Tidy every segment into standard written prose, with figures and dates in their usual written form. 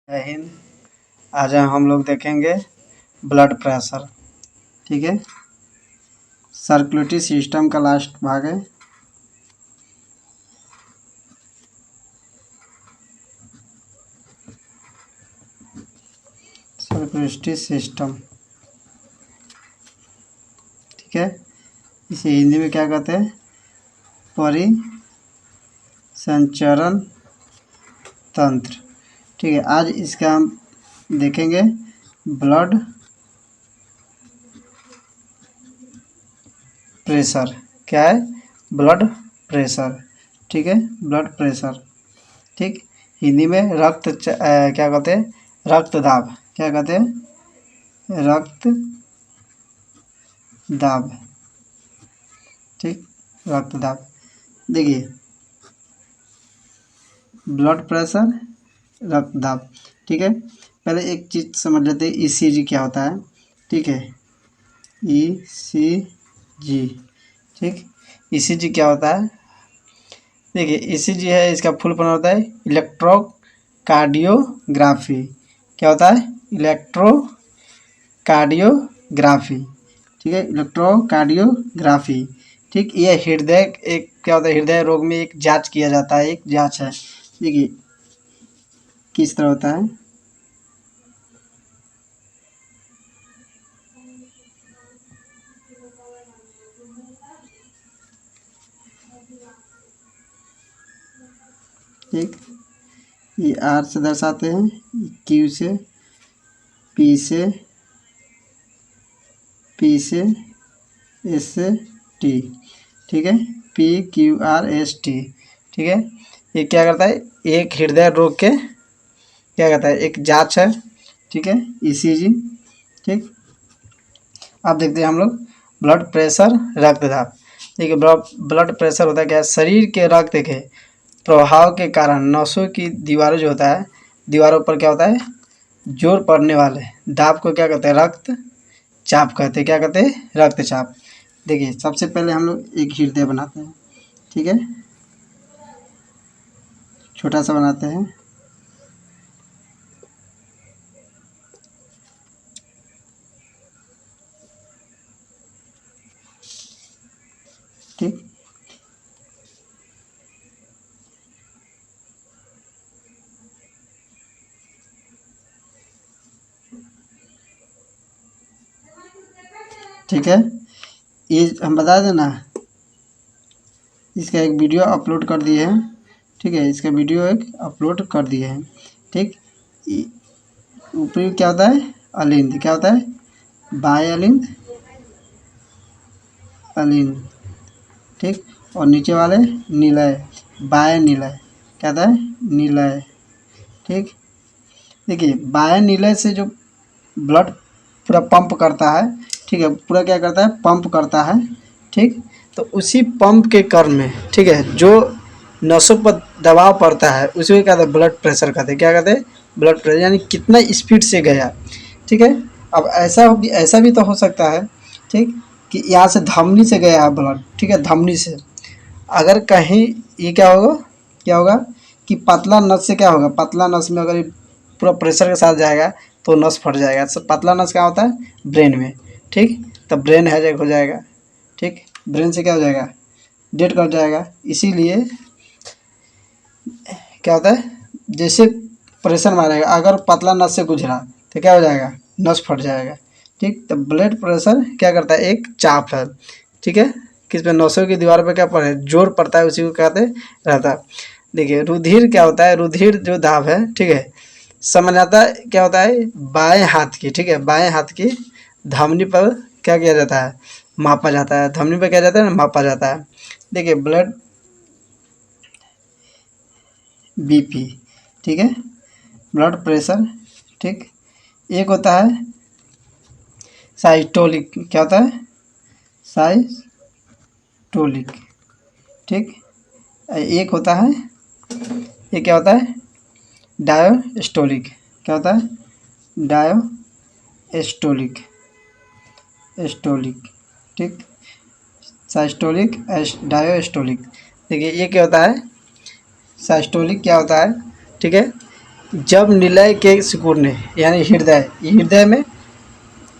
जय हिंद। आज हम लोग देखेंगे ब्लड प्रेशर। ठीक है, सर्कुलेटरी सिस्टम का लास्ट भाग है। सर्कुलेटरी सिस्टम, ठीक है, इसे हिंदी में क्या कहते हैं? परिसंचरण तंत्र। ठीक है, आज इसका हम देखेंगे ब्लड प्रेशर। क्या है? Blood pressure. ठीक है, ब्लड प्रेशर। ठीक, हिंदी में क्या कहते हैं? रक्त दाब। क्या कहते हैं? रक्त दाब। ठीक, रक्त दाब। देखिए, ब्लड प्रेशर, रक्त दाब। ठीक है, पहले एक चीज़ समझ लेते हैं, ईसीजी क्या होता है। ठीक है, ईसीजी। ठीक, ईसीजी क्या होता है? देखिए, ईसीजी है, इसका फुल फॉर्म होता है इलेक्ट्रोकार्डियोग्राफी। क्या होता है? इलेक्ट्रोकार्डियोग्राफी। ठीक है, इलेक्ट्रोकार्डियोग्राफी। ठीक, ये हृदय एक क्या होता है? हृदय रोग में एक जांच किया जाता है, एक जांच है। देखिए किस तरह होता है। ठीक, ये आर से दर्शाते हैं, क्यू से, पी से, पी से, एस से, टी। ठीक है, P Q R S T. ठीक है, ये क्या करता है? एक हृदय रोग के क्या कहता है? एक जांच है। ठीक है, ईसीजी। ठीक, अब देखते हैं हम लोग ब्लड प्रेशर, रक्त दाब। देखिए, ब्लड प्रेशर होता है क्या? शरीर के रक्त के प्रभाव के कारण नसों की दीवारों जो होता है, दीवारों पर क्या होता है? जोर पड़ने वाले दाब को क्या कहते हैं? रक्त चाप कहते हैं। क्या कहते हैं? रक्तचाप। देखिए, सबसे पहले हम लोग एक हृदय बनाते हैं। ठीक है, छोटा सा बनाते हैं। ठीक, ठीक है, ये हम बता दें ना, इसका एक वीडियो अपलोड कर दिए हैं। ठीक है, इसका वीडियो एक अपलोड कर दिए हैं। ठीक, ऊपरी क्या होता है? अलिंद। क्या होता है? बाएं अलिंद, अलिंद। ठीक, और नीचे वाले निलय, बाएं निलय। क्या होता है? निलय। ठीक, देखिए, बाएं निलय से जो ब्लड पूरा पंप करता है। ठीक है, पूरा क्या करता है? पंप करता है। ठीक, तो उसी पंप के क्रम में, ठीक है, जो नसों पर दबाव पड़ता है उसी को क्या कहते हैं? ब्लड प्रेशर कहते हैं। क्या कहते हैं? ब्लड प्रेशर, यानी कितना स्पीड से गया। ठीक है, अब ऐसा भी तो हो सकता है, ठीक, कि यहाँ से धमनी से गया है ब्लड। ठीक है, धमनी से अगर कहीं ये क्या होगा कि पतला नस से क्या होगा? पतला नस में अगर ये पूरा प्रेशर के साथ जाएगा तो नस फट जाएगा। पतला नस क्या होता है? ब्रेन में। ठीक, तब ब्रेन हैजैक हो जाएगा। ठीक, ब्रेन से क्या हो जाएगा? डेड कर जाएगा। इसीलिए क्या होता है? जैसे प्रेशर मारेगा, अगर पतला नस से गुजरा तो क्या हो जाएगा? नस फट जाएगा। ठीक, तो ब्लड प्रेशर क्या करता है? एक चाप है। ठीक है, किस पे? नसों की दीवार पे क्या पड़े? जोर पड़ता है, उसी को कहते हैं रहता है। देखिए, रुधिर क्या होता है? रुधिर जो दाब है, ठीक है, सामान्यतः क्या होता है? बाएं हाथ की, ठीक है, बाएं हाथ की धमनी पर क्या किया जाता है? मापा जाता है। धमनी पर क्या जाता है? मापा जाता है। देखिए, ब्लड बीपी, ठीक है, ब्लड प्रेशर। ठीक, एक होता है साइस्टोलिक। क्या होता है? साइस्टोलिक। ठीक, एक होता है, ये क्या होता है? डायोस्टोलिक। क्या होता है? डायोस्टोलिक, एस्टोलिक। ठीक, साइस्टोलिक, डायोस्टोलिक। देखिए, ये क्या होता है? साइस्टोलिक क्या होता है? ठीक है, जब निलय के सिकुड़ने यानी हृदय, ये हृदय में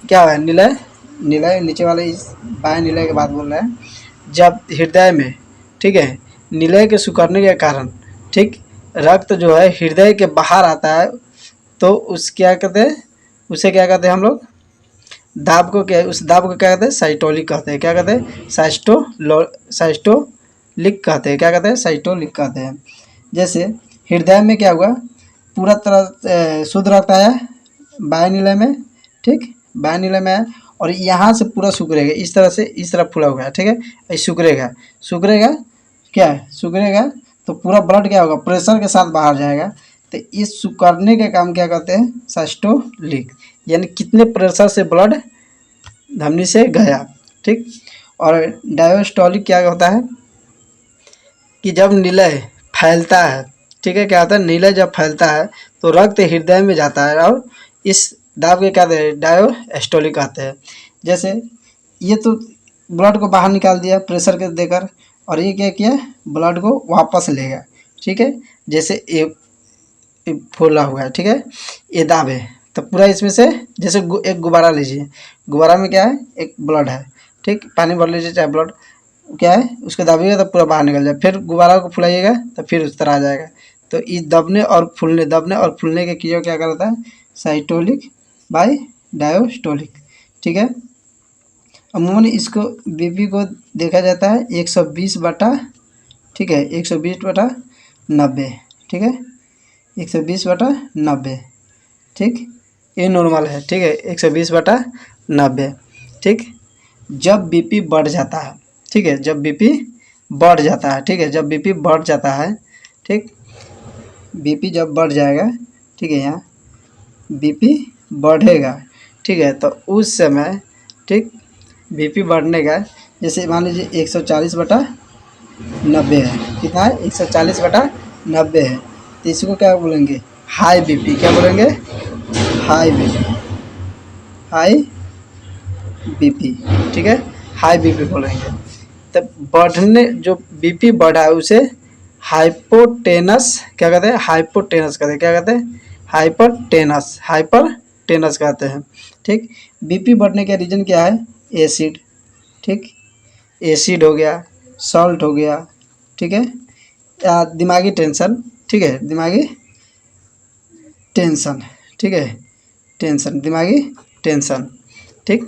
क्या हुआ है, निलय, निलय नीचे वाले इस बाएं निलय की बात बोल रहे हैं। जब हृदय में, ठीक है, निलय के सिकुड़ने के कारण, ठीक, रक्त जो है हृदय के बाहर आता है, तो उस क्या कहते हैं, उसे क्या कहते हैं हम लोग, दाब को, क्या, उस दाब को क्या कहते हैं, साइस्टोलिक कहते हैं। क्या कहते हैं, साइस्टोलिक कहते हैं। क्या कहते हैं, साइस्टोलिक कहते हैं। जैसे हृदय में क्या हुआ, पूरा तरह शुद्ध रक्त आया बाएं निलय में, ठीक, बाएं निलय में आया, और यहाँ से पूरा सुकड़ेगा, इस तरह से, इस तरह फूला हुआ है, ठीक है, ये सुकड़ेगा, सुकड़ेगा, क्या है, सुकड़ेगा, तो पूरा ब्लड क्या होगा, प्रेशर के साथ बाहर जाएगा। तो इस सुकड़ने का काम क्या कहते हैं, साइस्टोलिक, यानी कितने प्रेशर से ब्लड धमनी से गया, ठीक। और डायस्टोलिक क्या होता है कि जब निलय फैलता है, ठीक है, क्या होता है, निलय जब फैलता है तो रक्त हृदय में जाता है, और इस दाब के क्या कहते हैं, डायस्टोलिक कहते हैं। जैसे ये तो ब्लड को बाहर निकाल दिया प्रेशर के देकर, और ये क्या किया, ब्लड को वापस लेगा, ठीक है। जैसे एक फूला हुआ है, ठीक है, ये दाब है, तो पूरा इसमें से, जैसे एक गुब्बारा लीजिए, गुब्बारा में क्या है, एक ब्लड है, ठीक, पानी भर लीजिए चाहे ब्लड, क्या है, उसको दाबिएगा तो पूरा बाहर निकल जाए, फिर गुब्बारा को फुलाइएगा तो फिर उस तरह आ जाएगा। तो इस दबने और फूलने, दबने और फूलने के क्रिया क्या करता है, साइटोलिक बाय डायोस्टोलिक, ठीक है। अमूमन इसको बीपी को देखा जाता है 120 बटा, ठीक है, 120 बटा 90, ठीक है, 120 बटा 90, ठीक, ये नॉर्मल है, ठीक है, 120 बटा 90, ठीक। जब बीपी बढ़ जाता है, ठीक है, जब बीपी बढ़ जाता है, ठीक है, जब बीपी बढ़ जाता है, ठीक, बीपी जब बढ़ जाएगा, ठीक है, यहाँ बीपी बढ़ेगा, ठीक है, तो उस समय, ठीक, बीपी बढ़ने का, जैसे मान लीजिए 140 बटा 90 है, कितना है, 140 बटा 90 है, तो इसको क्या बोलेंगे, हाई बीपी, क्या बोलेंगे, हाई बीपी, हाई बीपी, ठीक है, हाई बीपी बोलेंगे। तब बढ़ने, जो बीपी बढ़ा है उसे हाइपोटेनस क्या कहते हैं, हाइपोटेनस कहते हैं। क्या कहते हैं, हाइपरटेनस, हाइपरटेनस कहते हैं, ठीक। बीपी बढ़ने का रीज़न क्या है, एसिड, ठीक, एसिड हो गया, सॉल्ट हो गया, ठीक है, या दिमागी टेंशन, ठीक है, दिमागी टेंशन, ठीक है, टेंशन, दिमागी टेंशन, ठीक।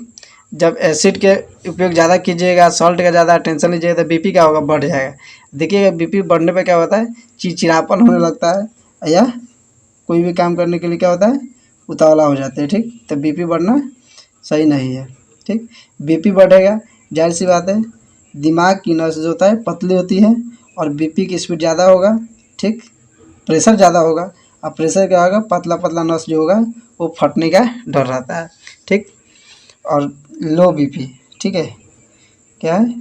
जब एसिड के उपयोग ज़्यादा कीजिएगा, सॉल्ट का ज़्यादा टेंशन लीजिएगा, तो बीपी क्या होगा, बढ़ जाएगा। देखिएगा बीपी बढ़ने पे क्या होता है, चिड़चिड़ापन होने लगता है, या कोई भी काम करने के लिए क्या होता है, उतावला हो जाते हैं, ठीक। तो बीपी बढ़ना सही नहीं है, ठीक। बीपी बढ़ेगा, जाहिर सी बात है, दिमाग की नस जो होता है पतली होती है, और बीपी की स्पीड ज़्यादा होगा, ठीक, प्रेशर ज़्यादा होगा, और प्रेशर क्या होगा, पतला पतला नस जो होगा वो फटने का डर रहता है, ठीक। और लो बीपी, ठीक है, क्या है,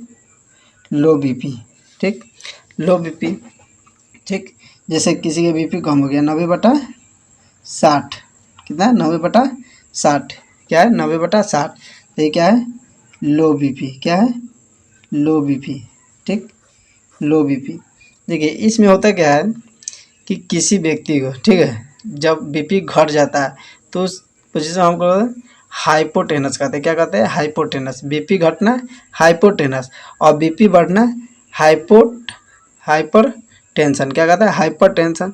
लो बीपी, ठीक, लो बीपी, ठीक। जैसे किसी का बीपी कम हो गया 90/60, कितना है, 90/60, क्या है, 90/60, तो ये क्या है, लो बीपी, क्या है, लो बीपी, ठीक, लो बीपी। देखिए इसमें होता क्या है कि किसी व्यक्ति को, ठीक है, जब बीपी घट जाता है तो उस पोजीशन हमको हाइपोटेनस कहते हैं। क्या कहते हैं, हाइपोटेनस, बीपी घटना हाइपोटेनस, और बीपी बढ़ना हाइपर टेंशन। क्या कहता है, हाइपर टेंशन,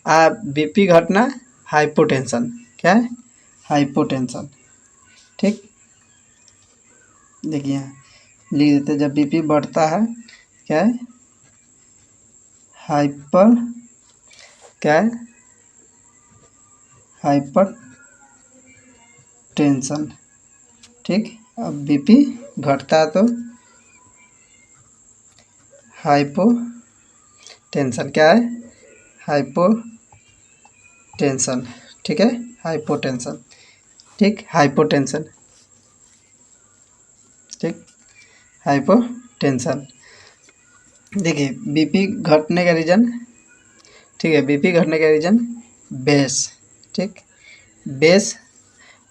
बीपी घटना हाइपोटेंशन, क्या है, हाइपोटेंशन, ठीक। देखिए लिख देते, जब बीपी बढ़ता है क्या है, हाइपर, क्या है, हाइपर टेंशन, ठीक। अब बीपी घटता है तो हाइपो टेंशन, क्या है, हाइपो टेंशन, ठीक है, हाइपोटेंशन, ठीक, हाइपोटेंशन, ठीक, हाइपोटेंशन। देखिए बीपी घटने का रीज़न, ठीक है, बीपी घटने का रीज़न बेस, ठीक, बेस,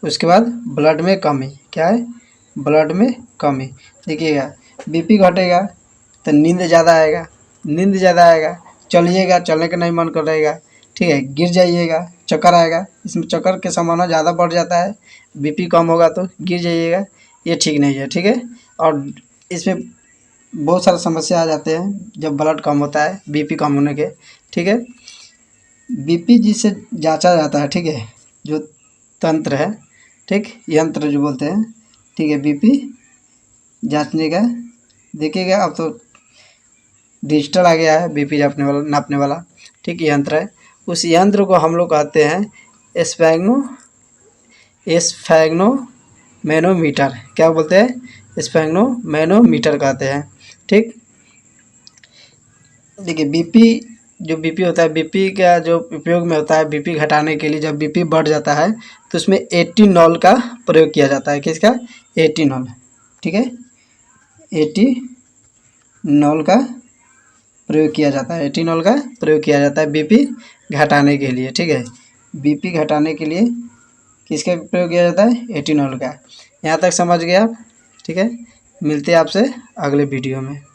उसके बाद ब्लड में कमी, क्या है, ब्लड में कमी। देखिएगा बीपी घटेगा तो नींद ज़्यादा आएगा, नींद ज़्यादा आएगा, चलिएगा, चलने का नहीं मन करेगा, ठीक है, गिर जाइएगा, चक्कर आएगा, इसमें चक्कर की संभावना ज़्यादा बढ़ जाता है, बीपी कम होगा तो गिर जाइएगा, ये ठीक नहीं है, ठीक है। और इसमें बहुत सारे समस्या आ जाते हैं जब ब्लड कम होता है, बीपी कम होने के, ठीक है। बीपी जिसे जांचा जाता है, ठीक है, जो तंत्र है, ठीक, यंत्र जो बोलते हैं, ठीक है, बीपी जांचने का, देखिएगा अब तो डिजिटल आ गया है बीपी नापने वाला, ठीक, यंत्र है। उस यंत्र को हम लोग कहते हैं स्फैग्नोमेनोमीटर, क्या बोलते हैं, स्फैग्नोमेनोमीटर कहते हैं, ठीक। देखिए बीपी होता है, बीपी का जो उपयोग में होता है, बीपी घटाने के लिए जब बीपी बढ़ जाता है तो उसमें एटीनॉल का प्रयोग किया जाता है, किसका, एटीनॉल, ठीक है, एटीनॉल का प्रयोग किया जाता है, एटीनॉल का प्रयोग किया जाता है बीपी घटाने के लिए, ठीक है। बीपी घटाने के लिए किसका प्रयोग किया जाता है, एटीनॉल का। यहाँ तक समझ गए आप, ठीक है। मिलते हैं आपसे अगले वीडियो में।